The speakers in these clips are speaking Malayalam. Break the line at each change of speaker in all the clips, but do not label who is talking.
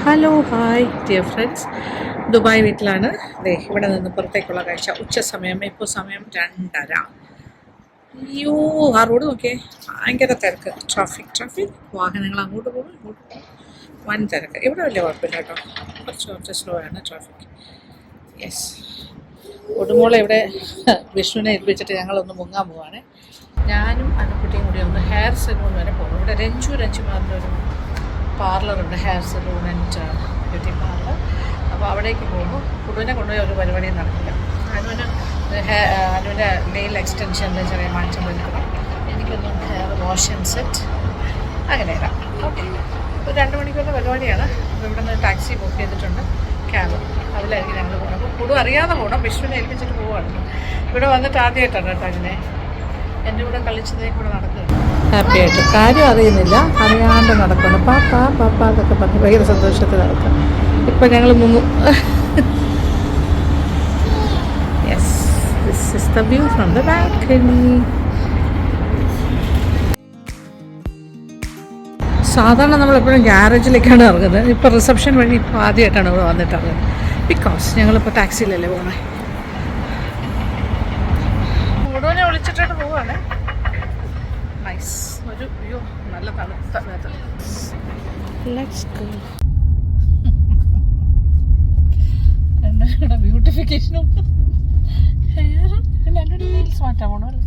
Hello hi dear friends, Dubai വീട്ടിലാണ്. ഇവിടെ നിന്ന് പുറത്തേക്കുള്ള കാഴ്ച. ഉച്ച സമയം, ഇപ്പോൾ സമയം 2:30. അയ്യോ, ആ റോഡ് നോക്കിയേ, ഭയങ്കര തിരക്ക്. ട്രാഫിക് വാഹനങ്ങൾ അങ്ങോട്ട് പോകും ഇങ്ങോട്ട് പോകും, വൻ തിരക്ക്. ഇവിടെ വലിയ കുഴപ്പമില്ല കേട്ടോ, കുറച്ച് സ്ലോ ആണ് ട്രാഫിക്. യെസ്, ഒടുമോളെ ഇവിടെ വിഷ്ണുവിനെ ഏൽപ്പിച്ചിട്ട് ഞങ്ങളൊന്ന് മുങ്ങാൻ പോവാണ്. ഞാനും അനുക്കുട്ടിയും കൂടി ഒന്ന് ഹെയർ സലൂൺ വരെ പോകും. ഇവിടെ രഞ്ജുമാറിൻ്റെ ഒരു പാർലറുണ്ട്, hair salon and beauty parlour. അപ്പോൾ അവിടേക്ക് പോകുമ്പോൾ കുടുവിനെ കൊണ്ടുപോയി ഒരു പരിപാടിയും നടക്കില്ല. അനുവിൻ്റെ നെയിൽ എക്സ്റ്റൻഷനിൽ ചെറിയ മാറ്റം വരുത്തണം. എനിക്കൊന്ന് ഹെയർ വാഷ് ആൻഡ് സെറ്റ് അങ്ങനെ ഇടാം. ഓക്കെ, ഒരു 2 മണിക്കൂറിൻ്റെ പരിപാടിയാണ്. അപ്പോൾ ഇവിടെ നിന്ന് ടാക്സി ബുക്ക് ചെയ്തിട്ടുണ്ട്, ക്യാബ്. അതിലായിരിക്കും ഞങ്ങൾ പോകുന്നത്. അപ്പോൾ കുടു അറിയാതെ പോകണം, വിഷ്ണുവിനെ ഏൽപ്പിച്ചിട്ട് പോവുകയാണ്. ഇവിടെ വന്നിട്ട് ആദ്യമായിട്ടാണ് കേട്ടോ അങ്ങനെ എൻ്റെ കൂടെ കളിച്ചതേ കൂടെ നടക്കുകയാണ്. ഹാപ്പി ആയിട്ട്, കാര്യം അറിയുന്നില്ല, അറിയാണ്ട് നടക്കണം. പാപ്പാ എന്നൊക്കെ പറഞ്ഞ് ഭയങ്കര സന്തോഷത്തിൽ നടക്കുക. ഇപ്പം ഞങ്ങൾ മുങ്ങും. Yes, this is the view from the balcony. സാധാരണ നമ്മളെപ്പോഴും ഗ്യാരേജിലേക്കാണ് ഇറങ്ങുന്നത്. ഇപ്പോൾ റിസപ്ഷൻ വഴി ഇപ്പോൾ ആദ്യമായിട്ടാണ് ഇവിടെ വന്നിട്ട് ഇറങ്ങുന്നത്. ബിക്കോസ് ഞങ്ങളിപ്പോൾ ടാക്സിയിലല്ലേ പോകണേ. മുഴുവനെ വിളിച്ചിട്ട് പോവാണ്. നൈസ്, ഒരു അയ്യോ നല്ല തണുത്ത വെതർ. Let's go. എന്താ ബ്യൂട്ടിഫിക്കേഷനും ഹെയറും പിന്നെ എൻ്റെ നെയിൽസ് മാറ്റാൻ പോകണം അല്ലേ?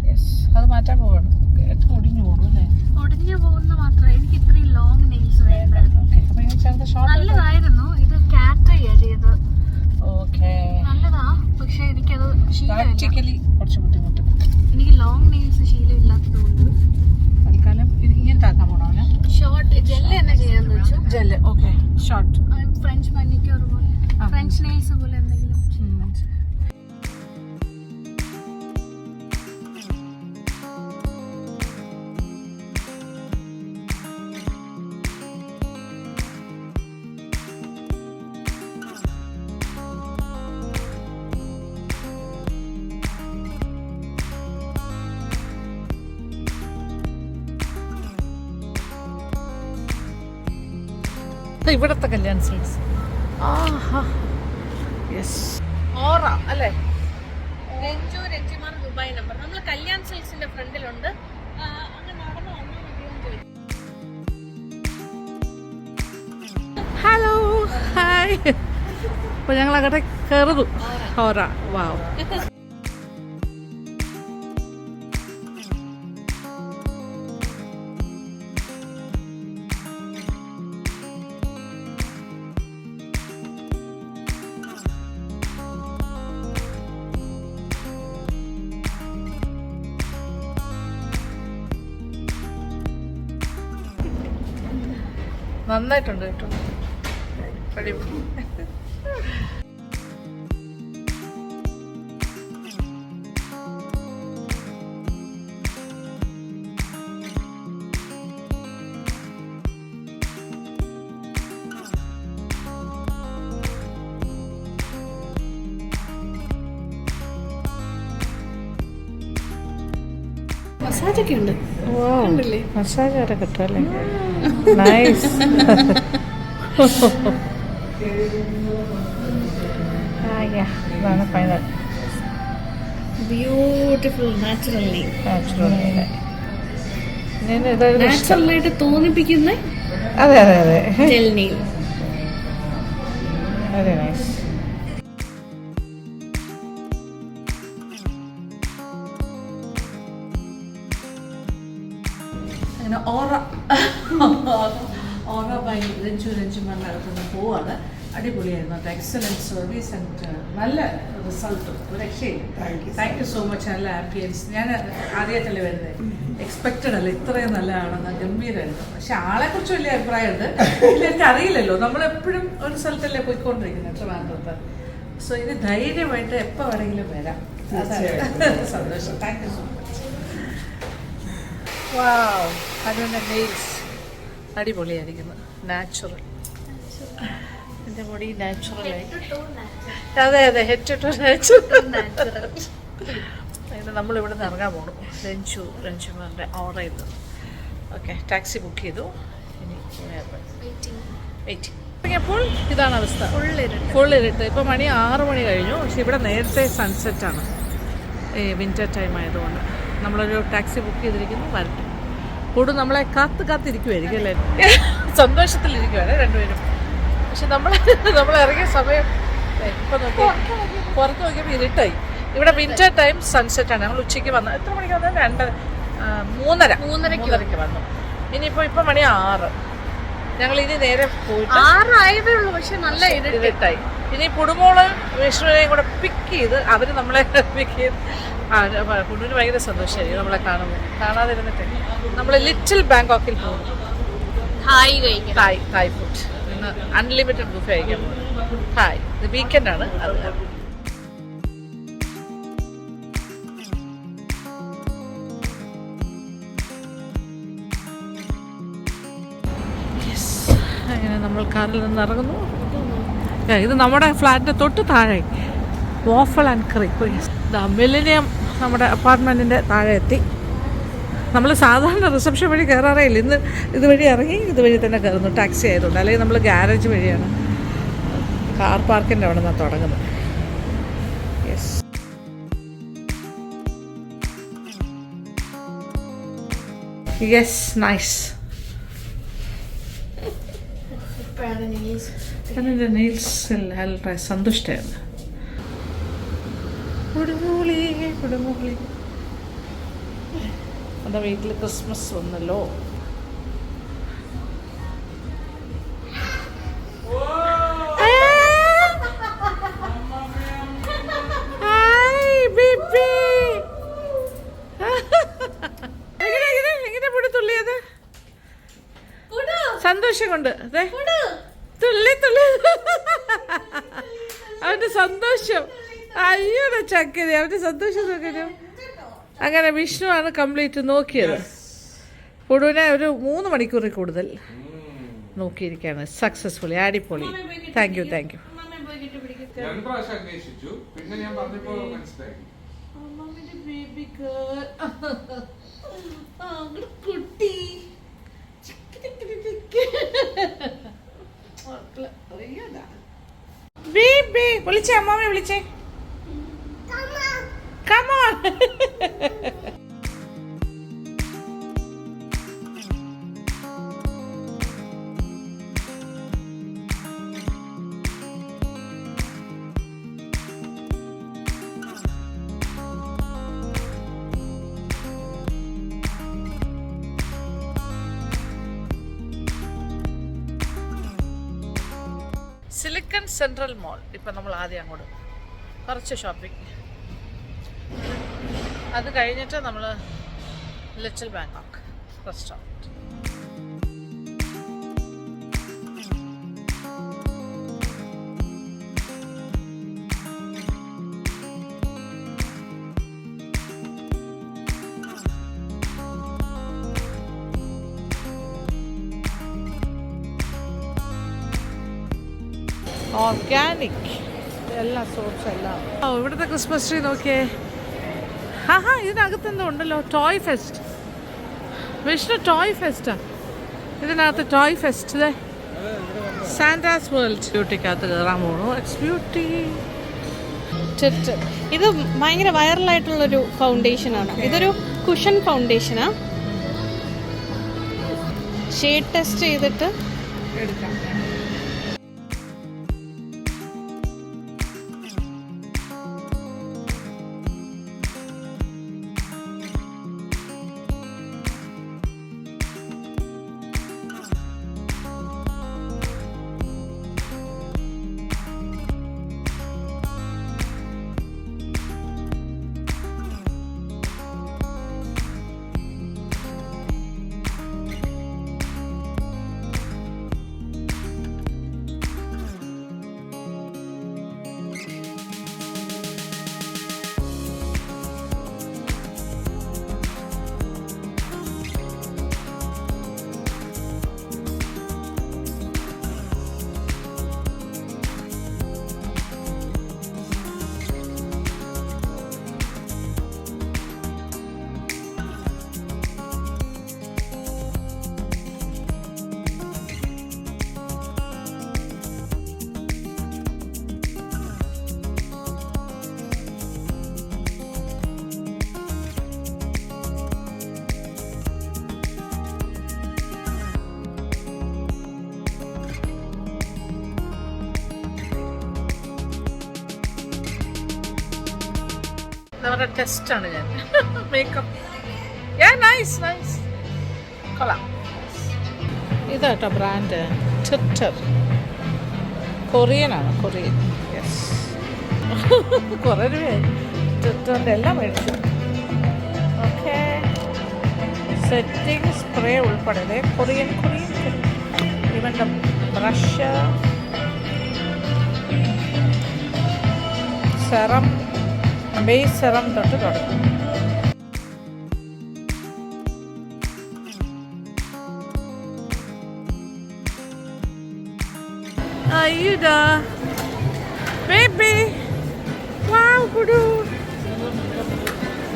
യെസ്, അത് മാറ്റാൻ പോവാണ്. കേട്ട് ഒടിഞ്ഞു പോകണം അല്ലേ?
ഒടിഞ്ഞു പോകുന്ന മാത്രമേ എനിക്ക് ഇത്രയും ലോങ് നെയിൽസ് വേണ്ടായിരുന്നു.
അപ്പോൾ ഇങ്ങനെ ചേർന്ന് ഷോർട്ട്
നല്ലതായിരുന്നു. ഇത് കാറ്ററിയാ ചെയ്ത്.
ഓക്കെ,
നല്ലതാ, പക്ഷെ എനിക്കത്
പ്രാക്ടിക്കലി കുറച്ച് ബുദ്ധിമുട്ട്.
എനിക്ക് ലോങ് നെയിൽസ് ശീലമില്ലാത്തതുകൊണ്ട്
തൽക്കാലം ഇങ്ങനത്തെ ആക്കാൻ പോകണോ?
ഷോർട്ട് ജെല്ല് തന്നെ ചെയ്യാന്ന് വെച്ചു.
Gel, okay. Short
French manicure പോലെ, ഫ്രഞ്ച് നെയിൽസ് പോലെ എന്തെങ്കിലും.
ഇവിടത്തെ കല്യാൺ സിൽക്സ്. യെസ്, ഓറ അല്ലേ?
Ranjimar Dubai number. നമ്മൾ കല്യാൺ സിൽക്സിന്റെ ഫ്രണ്ടിലുണ്ട്. അങ്ങ് നടന്നു വന്നാൽ മതിയെന്ന്.
Hello hi. അപ്പോൾ ഞങ്ങൾ അങ്ങോട്ട് കയറുന്നു. ഓറ, വാവ്. നന്നായിട്ടുണ്ട് കേട്ടോ, അടിപൊളി.
മസാജൊക്കെ ഉണ്ട്.
മസാജ് വരെ കിട്ടും അല്ലേ? നൈസ്. ഇതാണ് ഫൈനൽ.
ബ്യൂട്ടിഫുൾ നാച്ചുറലി നാച്ചുറലായിട്ട് തോന്നിപ്പിക്കുന്ന.
അതെ
ജെൽ നെയിൽ.
Very nice. അങ്ങനെ ഓറ ബൈ രഞ്ജിമാരുടെ അടുത്തുനിന്ന് പോവാണ്. അടിപൊളിയായിരുന്നു കേട്ടോ, എക്സലൻറ്റ് സർവീസ് ആൻഡ് നല്ല റിസൾട്ടും ഒരു രക്ഷയില്ല. Thank you so much. നല്ല ആംബിയൻസ്. ഞാൻ ആദ്യമായിട്ടല്ലേ വരുന്നത്, എക്സ്പെക്റ്റഡ് അല്ല ഇത്രയും നല്ലതാണെന്ന്. ഗംഭീരമായിരുന്നു. പക്ഷെ ആളെക്കുറിച്ച് വലിയ അഭിപ്രായമുണ്ട്, എനിക്ക് അറിയില്ലല്ലോ. നമ്മളെപ്പോഴും ഒരു സ്ഥലത്തല്ലേ പോയിക്കൊണ്ടിരിക്കുന്നത് ട്രിവാൻഡ്രത്ത്. സോ ഇത് ധൈര്യമായിട്ട് എപ്പോൾ വേണമെങ്കിലും വരാം. സന്തോഷം. Thank you so much. Wow, അതുകൊണ്ട് നെയിൽസ് അടിപൊളിയായിരിക്കുന്നു. നാച്ചുറൽ, എൻ്റെ ബോഡി നാച്ചുറലായി. അതെ ഹെഡ് ടു നാച്ചുറൽ. അങ്ങനെ നമ്മളിവിടെ നിന്ന് ഇറങ്ങാൻ പോകണം. രഞ്ജുമാരുടെ ഓർഡർ ചെയ്തു. ഓക്കെ, ടാക്സി ബുക്ക് ചെയ്തു. ഇനി വെയിറ്റ് ഇറങ്ങിയപ്പോൾ ഇതാണ് അവസ്ഥ,
ഫുള്ളിരുട്ട്.
ഫുൾ ഇരുട്ട്. ഇപ്പോൾ മണി 6 മണി കഴിഞ്ഞു. പക്ഷെ ഇവിടെ നേരത്തെ സൺസെറ്റാണ്, ഈ വിൻ്റർ ടൈം ആയതുകൊണ്ട്. നമ്മളൊരു ടാക്സി ബുക്ക് ചെയ്തിരിക്കുന്നു, വരട്ടെ. കൂടും നമ്മളെ കാത്തിരിക്കുമായിരിക്കും അല്ലേ, സന്തോഷത്തിലിരിക്കുവാണ് രണ്ടുപേരും. പക്ഷെ നമ്മൾ ഇറങ്ങിയ സമയം ഇപ്പം നോക്കി പുറത്ത് നോക്കിയപ്പോൾ ഇരുട്ടായി. ഇവിടെ വിൻ്റർ ടൈം സൺസെറ്റാണ്. ഞങ്ങൾ ഉച്ചയ്ക്ക് വന്നു. എത്ര മണിക്ക് വന്നത്? 3:30 വന്നു. ഇനിയിപ്പോൾ ഇപ്പം മണി 6. ഞങ്ങൾ ഇനി നേരെ പോയിട്ട്
6 ആയതേ ഉള്ളൂ, പക്ഷെ നല്ല
ഇരുട്ടായി. ഇനി പുടുമോളും വിഷ്ണുവിനെയും കൂടെ പിക്ക് ചെയ്ത് അവർ നമ്മളെ പിക്ക് ചെയ്ത് പുടുവിന് ഭയങ്കര സന്തോഷമായിരിക്കും നമ്മളെ കാണുമ്പോൾ. കാണാതിരുന്നിട്ട് നമ്മൾ ലിറ്റിൽ ബാങ്കോക്കിൽ പോകും. തായ് ഫുഡ് ഇന്ന് അൺലിമിറ്റഡ് ബുഫേ കഴിക്കാൻ പോകും. ഹായ്, ഇത് വീക്കെൻഡാണ്. അത് അങ്ങനെ നമ്മൾ കാറിൽ നിന്ന് ഇറങ്ങുന്നു. ഇത് നമ്മുടെ ഫ്ലാറ്റിൻ്റെ തൊട്ട് താഴെ വാഫൽ ആൻഡ് ക്രീക്ക്. മില്ലേനിയം നമ്മുടെ അപ്പാർട്ട്മെൻറ്റിൻ്റെ താഴെ എത്തി. നമ്മൾ സാധാരണ റിസപ്ഷൻ വഴി കയറാറേ ഇല്ല. ഇന്ന് ഇതുവഴി ഇറങ്ങി ഇതുവഴി തന്നെ കയറുന്നു, ടാക്സി ആയതുകൊണ്ട്. അല്ലെങ്കിൽ നമ്മൾ ഗാരേജ് വഴിയാണ്, കാർ പാർക്കിൻ്റെ അവിടെ നിന്നാണ് തുടങ്ങുന്നത്. Yes, yes, nice. എൻ്റെ നെയിൽസിൽ വളരെ സന്തുഷ്ടയാണ്. കുടുമോളി എൻ്റെ വീട്ടിൽ ക്രിസ്മസ് വന്നല്ലോ. എങ്ങനെ പൊടി തുള്ളിയത്? സന്തോഷം കൊണ്ട് തുള്ളി അവന്റെ സന്തോഷം. അയ്യോടെ ചക്കരി, അവന്റെ സന്തോഷം നോക്കണം. അങ്ങനെ വിഷ്ണു ആണ് കംപ്ലീറ്റ് നോക്കിയത്. പുടുവിനെ ഒരു 3 മണിക്കൂറിൽ കൂടുതൽ നോക്കിയിരിക്കുകയാണ് സക്സസ്ഫുള്ളി. അടിപൊളി. Thank you.
പിന്നെ ഞാൻ പറഞ്ഞപ്പോ മനസ്സിലായി
കുട്ടി വിളിച്ചേ, അമ്മാമെ വിളിച്ചേ. Come on. സിലിക്കൺ സെൻട്രൽ മോൾ. ഇപ്പം നമ്മൾ ആദ്യം അങ്ങോട്ട് കുറച്ച് ഷോപ്പിംഗ്, അത് കഴിഞ്ഞിട്ട് നമ്മൾ ലിറ്റിൽ ബാങ്കോക്ക് റെസ്റ്റോറൻറ്റ്. ഓർഗാനിക് എല്ലാ സോപ്സ് എല്ലാം. ഓ, ഇവിടുത്തെ ക്രിസ്മസ് ട്രീ നോക്കിയേ. ഇതിനകത്ത് എന്തോ ഉണ്ടല്ലോ, ടോയ് ഫെസ്റ്റ്. വിഷ്ണു, ടോയ് ഫെസ്റ്റാ ഇതിനകത്ത്. ടോയ് ഫെസ്റ്റ്, ഇതേ സാന്റാസ് വേൾഡ്. ബ്യൂട്ടിക്കകത്ത് കയറാൻ പോകണു. It's beauty.
ഇത് ഭയങ്കര വൈറലായിട്ടുള്ളൊരു ഫൗണ്ടേഷനാണ്. ഇതൊരു കുഷൻ ഫൗണ്ടേഷനാ. ഷെയ്ഡ് ടെസ്റ്റ് ചെയ്തിട്ട്
എടുക്കാം. അവരുടെ ടെസ്റ്റാണ് ഞാൻ. മേക്കപ്പ് നൈസ് നൈസ് കൊള്ളാം. ഇതാട്ടോ ബ്രാൻഡ് ട്വിറ്റർ. കൊറിയനാണ്, കൊറിയൻ. യെസ്. കുറേ രൂപയായി ട്വിറ്ററിൻ്റെ എല്ലാം മേടിച്ചു. ഓക്കെ, സെറ്റിംഗ് സ്പ്രേ ഉൾപ്പെടെ കൊറിയൻ ഇവൻ്റെ ബ്രഷ്, സെറം, ബേസ് സെറം തൊട്ട് തുടങ്ങും. Ayuda, baby, wow, kudu,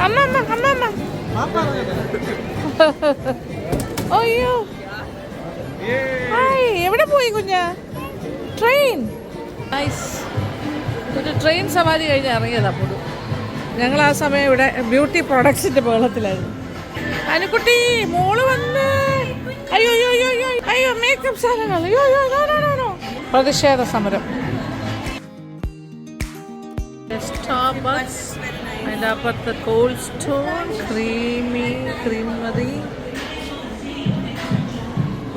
amma, അയ്യോ, ഹായ്, എവിടെ പോയി കുഞ്ഞാ? Train, nice. ഒരു ട്രെയിൻ സവാരി കഴിഞ്ഞ് ഇറങ്ങിയതാ പുതു. ഞങ്ങൾ ആ സമയം ഇവിടെ ബ്യൂട്ടി പ്രോഡക്ട്സിന്റെ ബഹളത്തിലായിരുന്നു. അനുക്കുട്ടി മോള് വന്ന്, അയ്യോ അയ്യോ അയ്യോ അയ്യോ അയ്യോ, മേക്കപ്പ് സാധനങ്ങൾ, അയ്യോ അയ്യോ, നോ. പ്രതിഷേധ സമരം. സ്റ്റാർബക്സ്, അതിൻ്റെ അപ്പുറത്ത് കോൾഡ് സ്റ്റോൺ, ക്രീമറി.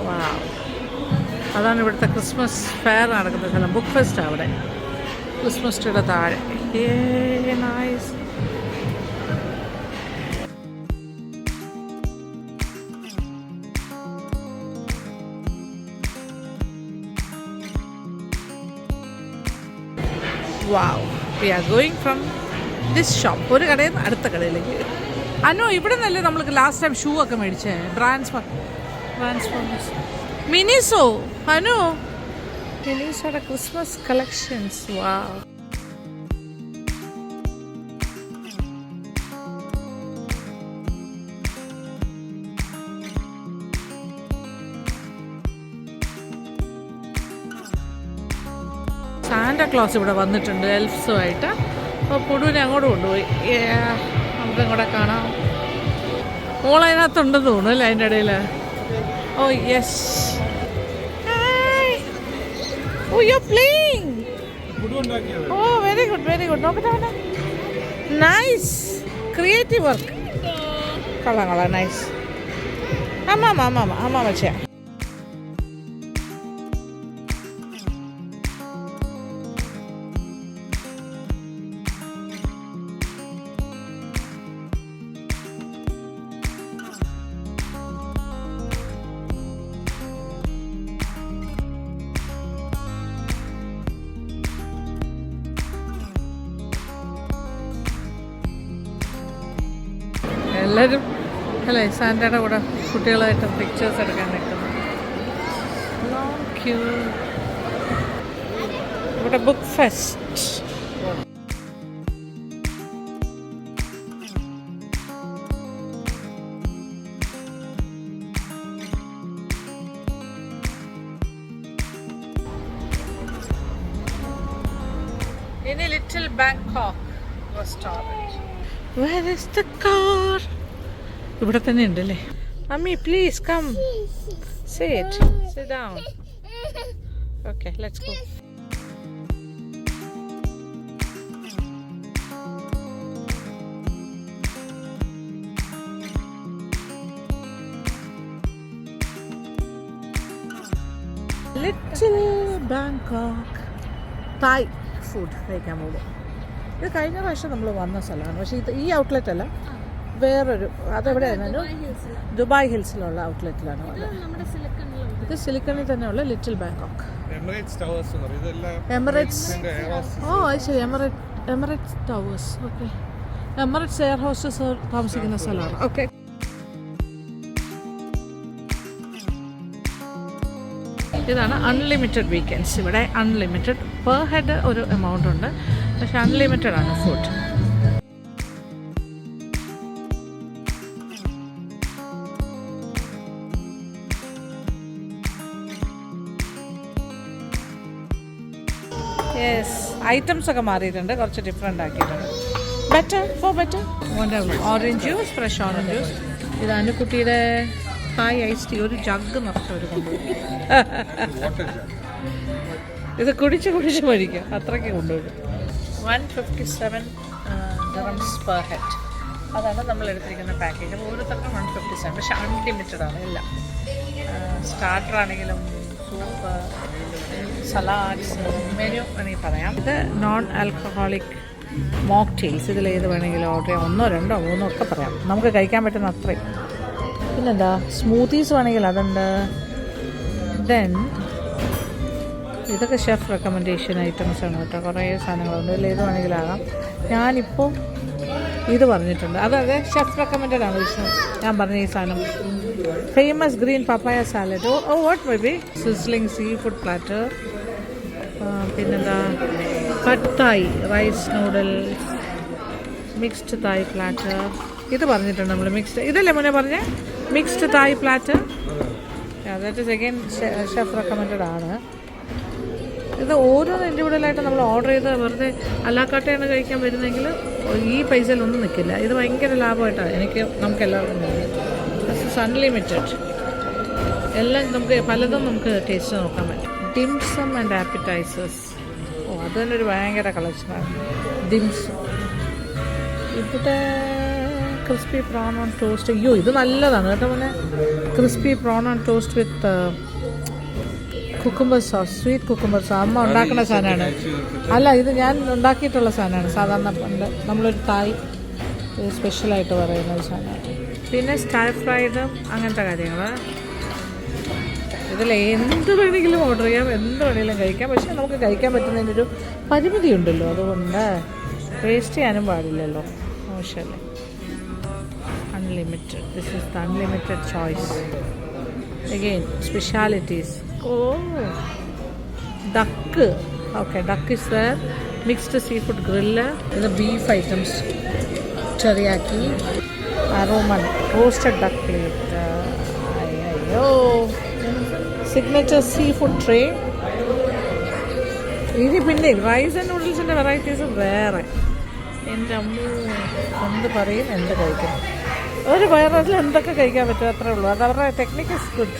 വാവ്, അതാണ് ഇവിടുത്തെ ക്രിസ്മസ് ഫെയർ നടക്കുന്ന സ്ഥലം. ബുക്ക് ഫെസ്റ്റാണ് അവിടെ, ക്രിസ്മസ് ട്രീയുടെ താഴെ. Nice. Wow, we are going from this shop. ഒരു കടയിൽ നിന്ന് അടുത്ത കടയിലേക്ക്. അനു, ഇവിടെ നിന്നല്ലേ നമ്മൾക്ക് ലാസ്റ്റ് ടൈം ഷൂ ഒക്കെ മേടിച്ചേ? Transformers, Miniso. അനു, മിനിസോയുടെ ക്രിസ്മസ് കളക്ഷൻസ്. വാവ്. സാന്റാക്ലോസ് ഇവിടെ വന്നിട്ടുണ്ട് എൽഫ്സുമായിട്ട്. അപ്പോൾ പുടുവിനെ അങ്ങോട്ട് കൊണ്ടുപോയി. നമുക്കും കൂടെ കാണാം. മോളതിനകത്തുണ്ടെന്ന് തോന്നുന്നു അല്ലേ, അതിൻ്റെ ഇടയിൽ. Oh yes. Oh you playing. Oh very good. നോക്കട്ടെ, നൈസ് ക്രിയേറ്റീവ് വർക്ക്. കൊള്ളാം, നൈസ്. അമ്മ വെച്ചാ. എല്ലാവരും അല്ലേ സാന്റയുടെ കൂടെ കുട്ടികളായിട്ട് പിക്ചേഴ്സ് എടുക്കാൻ നിൽക്കുന്നു. Long queue. ഇവിടെ ബുക്ക് ഫെസ്റ്റ്. ഇനി little Bangkok restaurant. Where is the car? ഇവിടെ തന്നെ ഉണ്ടല്ലേ. അമ്മി please come. Sit down. Okay, let's go. Little Bangkok Thai food കഴിക്കാൻ പോകും. ഇത് കഴിഞ്ഞ പ്രാവശ്യം നമ്മൾ വന്ന സ്ഥലമാണ്. പക്ഷേ ഈ ഔട്ട്ലെറ്റ് അല്ല, വേറൊരു, അതെവിടെയാണ്? ദുബായ് ഹിൽസിലുള്ള ഔട്ട്ലെറ്റിലാണ് വന്നത്. ഇത് സിലിക്കണിൽ തന്നെയുള്ള ലിറ്റിൽ ബാങ്കോക്ക്. എമിറേറ്റ്സ്. ഓ അത് ശരി, Emirates towers. Okay, Emirates air hostess താമസിക്കുന്ന സ്ഥലമാണ്. ഓക്കെ, ഇതാണ് അൺലിമിറ്റഡ് വീക്കെൻഡ്സ്. ഇവിടെ അൺലിമിറ്റഡ് പെർ ഹെഡ് ഒരു എമൗണ്ട് ഉണ്ട്, പക്ഷെ അൺലിമിറ്റഡ് ആണ് ഫുഡ്. യെസ്, ഐറ്റംസ് ഒക്കെ മാറിയിട്ടുണ്ട്, കുറച്ച് ഡിഫറെൻ്റ് ആക്കിയിട്ടുണ്ട്. Better. Orange juice, fresh orange juice. ഇത് അനുക്കുട്ടിയുടെ ഹായ് ഐസ് ടീ. ഒരു ജഗ് നിറച്ചവർ കൊണ്ടുപോയി. ഇത് കുടിച്ച് മരിക്കുക, അത്രയ്ക്ക് കൊണ്ടുപോയി. 157 dirhams per head. അതാണ് നമ്മൾ എടുത്തിരിക്കുന്ന പാക്കേജ്. അപ്പോൾ ഓരോരുത്തർക്കും 157, പക്ഷേ അൺലിമിറ്റഡ് ആണ് എല്ലാം. സ്റ്റാർട്ടർ ആണെങ്കിലും സൂപ്പ്, സലാഡ്സ്, മെനു വേണമെങ്കിൽ പറയാം. ഇത് നോൺ ആൽക്കഹോളിക് മോക്ടെയിൽസ്, ഇതിലേത് വേണമെങ്കിലും ഓർഡർ ചെയ്യാം. 1, 2, 3 ഒക്കെ പറയാം, നമുക്ക് കഴിക്കാൻ പറ്റുന്ന അത്രയും. പിന്നെന്താ, സ്മൂത്തീസ് വേണമെങ്കിൽ അതുണ്ട്. ദെൻ ഇതൊക്കെ ഷെഫ് റെക്കമെൻഡേഷൻ ഐറ്റംസ് ആണ് കേട്ടോ. കുറേ സാധനങ്ങളുണ്ട്, ഇതിലേത് വേണമെങ്കിലാകാം. ഞാനിപ്പോൾ ഇത് പറഞ്ഞിട്ടുണ്ട്, അതായത് ഷെഫ് റെക്കമെൻഡഡ് ആണ് വിഷ്ണു ഞാൻ പറഞ്ഞ ഈ സാധനം. Famous green papaya salad. Oh what may be sizzling sea food platter. പിന്നെന്താ, cut Thai rice noodles, mixed Thai platter. ഇത് പറഞ്ഞിട്ടുണ്ട് നമ്മൾ, മിക്സ്ഡ്. ഇതല്ലേ മുന്നേ പറഞ്ഞ mixed Thai platter. That is again chef recommended ആണ്. ഇത് ഓരോന്നും ഇൻഡിവിജ്വലായിട്ട് നമ്മൾ ഓർഡർ ചെയ്ത് വെറുതെ അല്ലാക്കാട്ടെയാണ് കഴിക്കാൻ വരുന്നതെങ്കിൽ ഈ പൈസയിലൊന്നും നിൽക്കില്ല. ഇത് ഭയങ്കര ലാഭമായിട്ടാണ് നമുക്ക് എല്ലാവർക്കും തോന്നുന്നത്. അൺലിമിറ്റഡ് എല്ലാം നമുക്ക് പലതും നമുക്ക് ടേസ്റ്റ് നോക്കാൻ പറ്റും. ഡിംസം ആൻഡ് ആപ്പിറ്റൈസേഴ്സ്. ഓ, അത് തന്നെ ഒരു ഭയങ്കര കളക്ഷനാണ്. ഡിംസം. ഇവിടെ ക്രിസ്പി പ്രോൺ ഓൺ ടോസ്റ്റ്. അയ്യോ, ഇത് നല്ലതാണ് കേട്ടോ. പിന്നെ crispy prawn on toast with cucumber sauce, sweet cucumber sauce. അമ്മ ഉണ്ടാക്കുന്ന സാധനമാണ്. അല്ല, ഇത് ഞാൻ ഉണ്ടാക്കിയിട്ടുള്ള സാധനമാണ്. സാധാരണ നമ്മളൊരു തായ് സ്പെഷ്യലായിട്ട് പറയുന്ന ഒരു സാധനമാണ്. പിന്നെ സ്റ്റാർ ഫ്രൈഡ് അങ്ങനത്തെ കാര്യങ്ങൾ. ഇതിൽ എന്ത് വേണമെങ്കിലും ഓർഡർ ചെയ്യാം, എന്ത് വേണമെങ്കിലും കഴിക്കാം. പക്ഷേ നമുക്ക് കഴിക്കാൻ പറ്റുന്നതിനൊരു പരിമിതി ഉണ്ടല്ലോ, അതുകൊണ്ട് വേസ്റ്റ് ചെയ്യാനും പാടില്ലല്ലോ, മോശമല്ലേ. Unlimited. This is the unlimited choice. Again specialities. Oh, duck. Okay, duck is there. Mixed sea food grill. ഇത് ബീഫ് ഐറ്റംസ്, ടെറിയാക്കി, അരോമൻ, റോസ്റ്റഡ് ഡക്ക് പ്ലേറ്റ്. അയ്യോ, സിഗ്നേച്ചർ സീ ഫുഡ് ട്രേ. ഇനി പിന്നെ റൈസ് ആൻഡ് നൂഡിൽസിൻ്റെ വെറൈറ്റീസ് വേറെ. എൻ്റെ അമ്മ എന്ത് പറയും, എന്ത് കഴിക്കും. ഒരു വയറിൽ എന്തൊക്കെ കഴിക്കാൻ പറ്റും, അത്രേ ഉള്ളൂ. അത് അവരുടെ ടെക്നിക്ക് ഇസ് ഗുഡ്.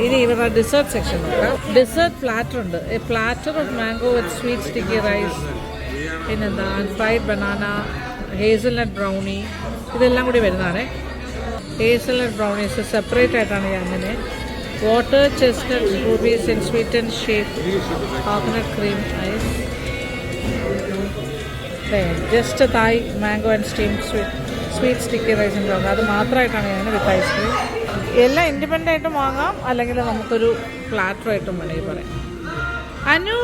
ഇനി ഇവരുടെ ഡിസേർട്ട് സെക്ഷൻ നോക്കാം. ഡിസേർട്ട് പ്ലാറ്റർ ഉണ്ട്. A platter of mango with sweet sticky rice, പിന്നെന്താ ഫ്രൈഡ് ബനാന, ഹേസൽനട്ട് ബ്രൗണി. ഇതെല്ലാം കൂടി വരുന്നതാണ്. ഹേസൽനട്ട് ബ്രൗണീസ് സെപ്പറേറ്റ് ആയിട്ടാണ് ഞാൻ അങ്ങനെ. Water chestnut rubies in sweet and shape, coconut cream ice. Just Thai mango and steam sweet sticky rice ഉണ്ടാകും. അത് മാത്രമായിട്ടാണ് ഞാൻ വിത്ത് ഐസ്ക്രീം. എല്ലാം ഇൻഡിപെൻഡൻ്റ് ആയിട്ടും വാങ്ങാം, അല്ലെങ്കിൽ നമുക്കൊരു പ്ലാറ്ററായിട്ടും വേണമെങ്കിൽ പറയാം. Anu,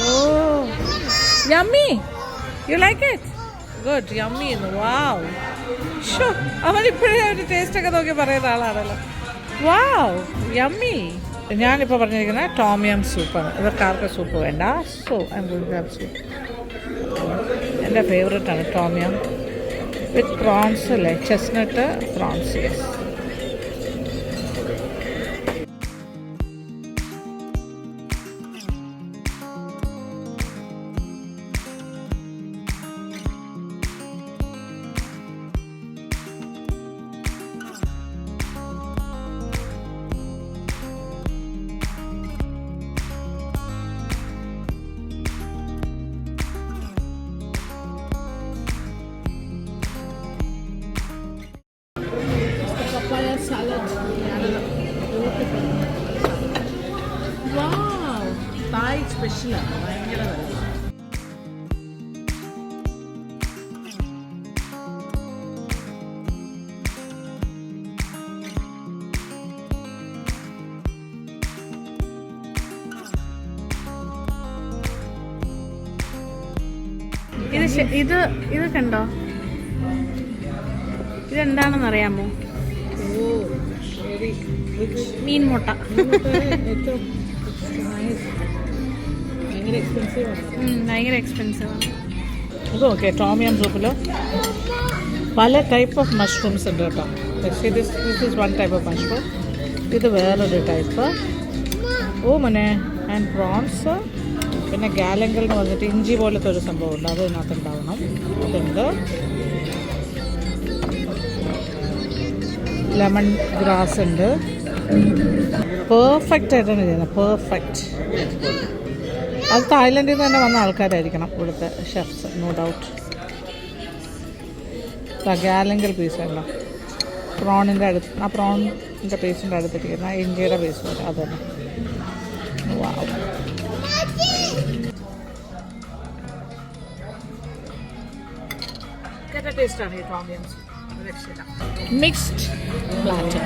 oh yummy, you like it? Good, yummy എന്ന്. വാവ്, ഷോ, അവനിപ്പോഴേ ഒരു ടേസ്റ്റൊക്കെ നോക്കി പറയുന്ന ആളാണല്ലോ. Wow, yummy. ഞാനിപ്പോൾ പറഞ്ഞിരിക്കുന്നത് ടോം യം സൂപ്പാണ്. ഇവർക്കാർക്ക് സൂപ്പ് വേണ്ട. So I will have soup. എൻ്റെ ഫേവറേറ്റാണ് ടോം യം വിത്ത് പ്രോൺസ് അല്ലേ, ചെസ്നട്ട് പ്രോൺസ്. യെസ്. തായ് സ്പെഷ്യലാണ്, ഭയങ്കര
ഇത് കണ്ടോ, ഇതെന്താണെന്ന് അറിയാമോ? മീൻ മുട്ട. ഭയങ്കര എക്സ്പെൻസീവ് ആണ്.
ഇത് ഓക്കെ. ടോം യം സൂപ്പിൽ പല ടൈപ്പ് ഓഫ് മഷ്റൂംസ് ഉണ്ട് കേട്ടോ. This is one type of mushroom. ഇത് വേറൊരു ടൈപ്പ്. ഓ മോനെ, ആൻഡ് പ്രോൺസ്. പിന്നെ ഗാലങ്കൽ എന്ന് പറഞ്ഞിട്ട് ഇഞ്ചി പോലത്തെ ഒരു സംഭവം ഉണ്ട്, അത് ഇതിനകത്ത് ഉണ്ടാവണം. അതുണ്ട്. ലെമൺ ഗ്രാസ് ഉണ്ട്. പെർഫെക്റ്റ് ആയിട്ടാണ് ചെയ്യുന്നത്, പെർഫെക്റ്റ്. അത് തായ്ലൻഡിൽ നിന്ന് തന്നെ വന്ന ആൾക്കാരായിരിക്കണം ഇവിടുത്തെ ഷെഫ്സ്, നോ ഡൗട്ട്. ഗാലങ്കൽ പീസ് ഉണ്ടോ, പ്രോണിൻ്റെ അടുത്ത്, ആ പ്രോണിൻ്റെ പീസിൻ്റെ അടുത്തിരിക്കുന്ന ഇഞ്ചിയുടെ പീസ് പോലെ അത് തന്നെ. വാവ്. ടേസ്റ്റാണ് ഈ ടോമിയൻസ്. Mixed platter.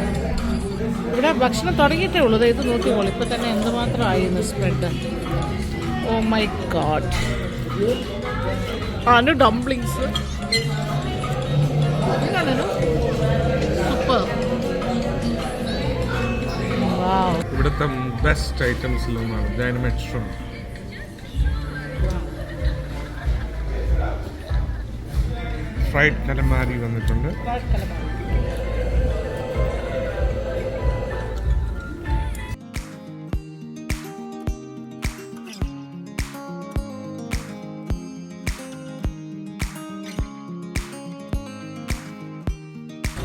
ഇവിടെ ഭക്ഷണം തുടങ്ങിയിട്ടേ ഉള്ളൂ. ഇത് നോക്കിക്കോളൂ, ഇപ്പം തന്നെ എന്തുമാത്രമായിരുന്നു സ്പ്രെഡ്. Oh my god. ആണ് ഡംപ്ലിങ്സ്. സൂപ്പർ. വാവ്.
ഇവിടുത്തെ ബെസ്റ്റ് ഐറ്റംസിലൊന്നാണ് ഡൈനമൈറ്റ് ഷ്രിംപ്. ഫ്രൈഡ് കലമാരി വന്നിട്ടുണ്ട്.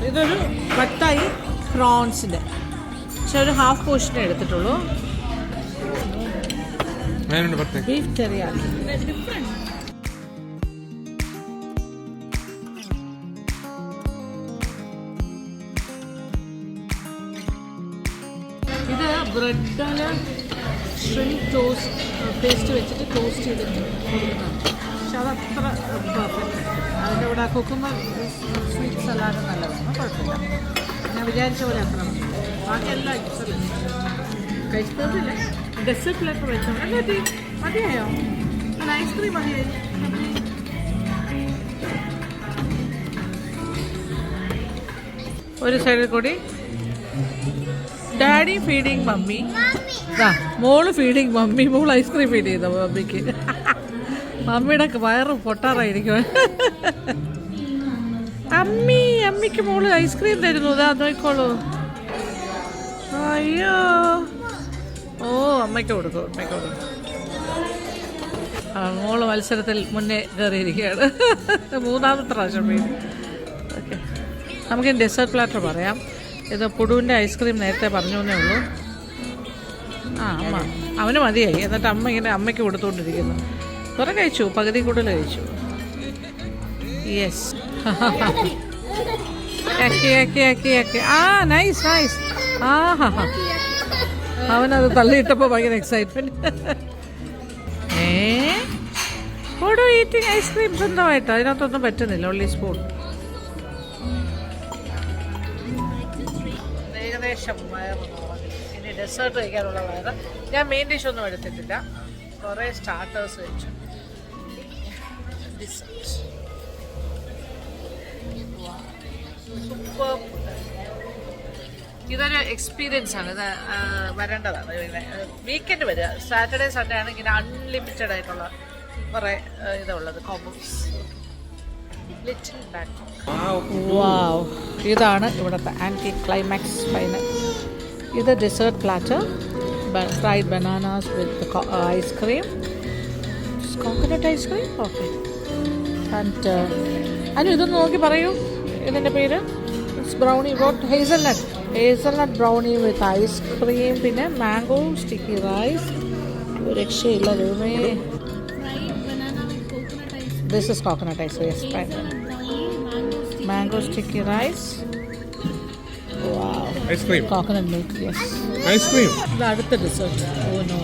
ഇതൊരു പട്ടായി പ്രോൺസിൻ്റെ, പക്ഷെ ഒരു ഹാഫ് പോർഷനെ എടുത്തിട്ടുള്ളൂ. Beef teriyaki. ഇത് ബ്രെഡിൽ ഷ്രിംപ് ടോസ്റ്റ് പേസ്റ്റ് വെച്ചിട്ട് ടോസ്റ്റ് ചെയ്തിട്ട് കൊടുക്കുന്നതാണ്. പക്ഷെ അതത്ര പെർഫെക്റ്റ്. അതിൻ്റെ കൂടെ കുക്കുമ്പർ സ്വീറ്റ് സലാഡ് നല്ലതാണ്, കുഴപ്പമില്ല. ഞാൻ വിചാരിച്ച പോലെ അത്ര മതി. ബാക്കിയെല്ലാം എക്സലൻറ്റ്. കഴിച്ചിട്ടില്ല. ഡെസേർട്ട് പ്ലേറ്റർ വെച്ചോണ്ട് മതി. മതിയായോ? അത് ഐസ്ക്രീം മതിയായി. ഒരു സൈഡിൽ കൂടി ഡാഡി ഫീഡിങ് മമ്മി, മോള് ഫീഡിങ് മമ്മി. മോൾ ഐസ്ക്രീം ഫീഡ് ചെയ്ത മമ്മിക്ക്. മമ്മിയുടെ വയറ് പൊട്ടാറായിരിക്കും. അമ്മിക്ക് മോള് ഐസ്ക്രീം തരുന്നു. ഇതാ നോക്കോളൂ. അയ്യോ. ഓ, അമ്മയ്ക്ക് കൊടുക്കും, അമ്മയ്ക്ക് കൊടുക്കും. മോള് മത്സരത്തിൽ മുന്നേ കയറിയിരിക്കുകയാണ്. മൂന്നാമത്തെ പ്രാവശ്യം വീട്. ഓക്കെ, നമുക്ക് ഡെസേർട്ട് പ്ലാറ്റർ പറയാം. ഇത് പുടുവിൻ്റെ ഐസ്ക്രീം നേരത്തെ പറഞ്ഞു എന്നേ ഉള്ളൂ. അമ്മ അവന് മതിയായി. എന്നിട്ട് അമ്മ ഇങ്ങനെ അമ്മയ്ക്ക് കൊടുത്തുകൊണ്ടിരിക്കുന്നു. കുറേ കഴിച്ചു, പകുതി കൂടുതൽ കഴിച്ചു. യെസ്. Nice nice. അവനത് തള്ളിയിട്ടപ്പോൾ ഭയങ്കര എക്സൈറ്റ്മെൻറ്റ്. ഓടോ ഈറ്റിംഗ് ഐസ്ക്രീം സ്വന്തമായിട്ട്. അതിനകത്തൊന്നും പറ്റുന്നില്ല, ഓൺലി സ്പൂൺ. ഏകദേശം വയറ് ഇനി ഡെസേർട്ട് കഴിക്കാനുള്ള വയറ്. ഞാൻ മെയിൻ ഡിഷ് ഒന്നും എടുത്തിട്ടില്ല, കുറേ സ്റ്റാർട്ടേഴ്സ് കഴിച്ചു. സൂപ്പർ. ഇതൊരു എക്സ്പീരിയൻസ് ആണ്. ഇത് വരേണ്ടതാണ്. വീക്കെൻഡ് വരിക. സാറ്റർഡേ സൺഡേ ആണ് ഇങ്ങനെ അൺലിമിറ്റഡ് ആയിട്ടുള്ള കുറേ ഇതുള്ളത് കോമ്പോസ്. വാവ്. ഇതാണ് ഇവിടുത്തെ ആൻറ്റി ക്ലൈമാക്സ് ഫൈനൽ. ഇത് dessert platter, fried bananas with ice cream, coconut ice cream. Okay. And ഇതൊന്ന് നോക്കി പറയൂ, ഇതിൻ്റെ പേര് brownie. Hazelnut brownie with ice cream, പിന്നെ മാംഗോ സ്റ്റിക്കി റൈസ്. ഒരു രക്ഷയില്ല രൂപേ. This is coconut ice cream. Yes, right. Mango sticky rice. Wow.
Ice cream.
Coconut milk. Yes.
Ice cream.
The other dessert. Oh no.